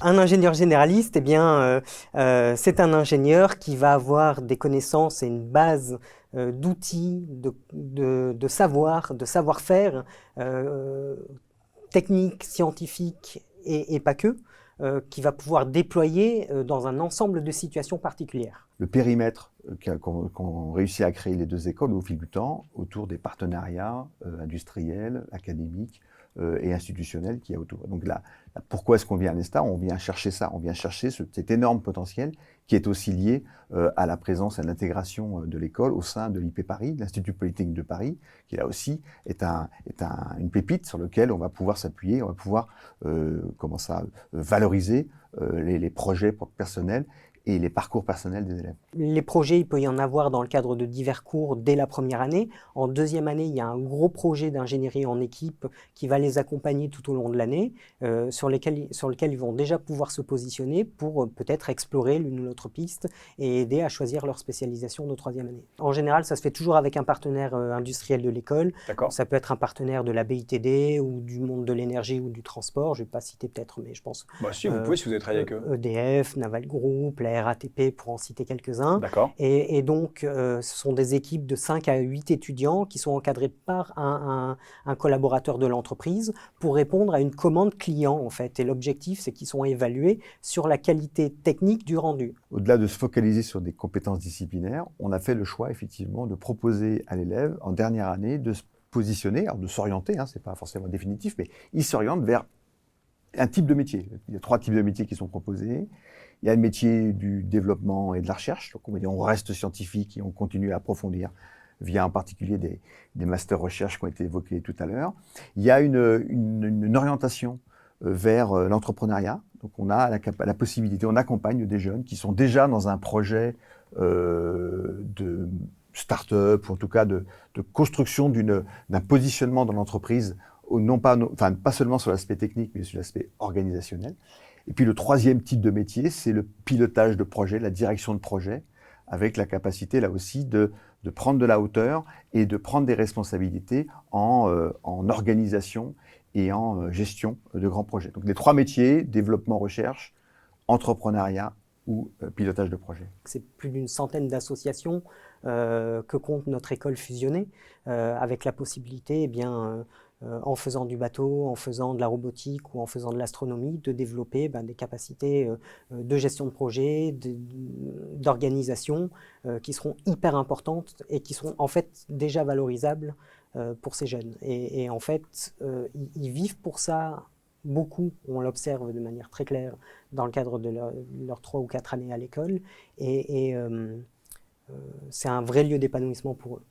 Un ingénieur généraliste, c'est un ingénieur qui va avoir des connaissances et une base d'outils, de savoir, de savoir-faire euh, technique, scientifique et pas que, qui va pouvoir déployer dans un ensemble de situations particulières. Le périmètre qu'ont réussi à créer les deux écoles au fil du temps, autour des partenariats industriels, académiques et institutionnels qu'il y a autour. Donc là, pourquoi est-ce qu'on vient à l'ESTA? On vient chercher ça, on vient chercher cet énorme potentiel qui est aussi lié à la présence et à l'intégration de l'école au sein de l'IP Paris, de l'Institut Polytechnique de Paris, qui là aussi est une pépite sur laquelle on va pouvoir s'appuyer, on va pouvoir valoriser les projets personnels et les parcours personnels des élèves. Les projets, il peut y en avoir dans le cadre de divers cours dès la première année. En deuxième année, il y a un gros projet d'ingénierie en équipe qui va les accompagner tout au long de l'année, sur lequel ils vont déjà pouvoir se positionner pour peut-être explorer l'une ou l'autre piste et aider à choisir leur spécialisation de troisième année. En général, ça se fait toujours avec un partenaire industriel de l'école. Ça peut être un partenaire de la BITD ou du monde de l'énergie ou du transport. Je ne vais pas citer peut-être, mais je pense Si, vous pouvez si vous avez travaillé avec eux. EDF, Naval Group, la RATP pour en citer quelques-uns. D'accord. Et donc, ce sont des équipes de 5 à 8 étudiants qui sont encadrés par un collaborateur de l'entreprise pour répondre à une commande client, en fait. Et l'objectif, c'est qu'ils sont évalués sur la qualité technique du rendu. Au-delà de se focaliser sur des compétences disciplinaires, on a fait le choix, effectivement, de proposer à l'élève, en dernière année, de se positionner, alors de s'orienter, ce n'est pas forcément définitif, mais il s'oriente vers un type de métier. Il y a 3 types de métiers qui sont proposés. Il y a le métier du développement et de la recherche. Donc on reste scientifique et on continue à approfondir via en particulier des masters recherche qui ont été évoqués tout à l'heure. Il y a une orientation vers l'entrepreneuriat. Donc on a la possibilité, on accompagne des jeunes qui sont déjà dans un projet de start-up, ou en tout cas de construction d'un positionnement dans l'entreprise, pas seulement sur l'aspect technique, mais sur l'aspect organisationnel. Et puis le troisième type de métier, c'est le pilotage de projet, la direction de projet, avec la capacité là aussi de prendre de la hauteur et de prendre des responsabilités en organisation et en gestion de grands projets. Donc les 3 métiers, développement, recherche, entrepreneuriat ou pilotage de projet. C'est plus d'une centaine d'associations que compte notre école fusionnée, avec la possibilité, en faisant du bateau, en faisant de la robotique ou en faisant de l'astronomie, de développer des capacités de gestion de projet, d'organisation, qui seront hyper importantes et qui seront en fait déjà valorisables pour ces jeunes. Et en fait, ils vivent pour ça. Beaucoup, on l'observe de manière très claire dans le cadre de leurs 3 ou 4 années à l'école, et c'est un vrai lieu d'épanouissement pour eux.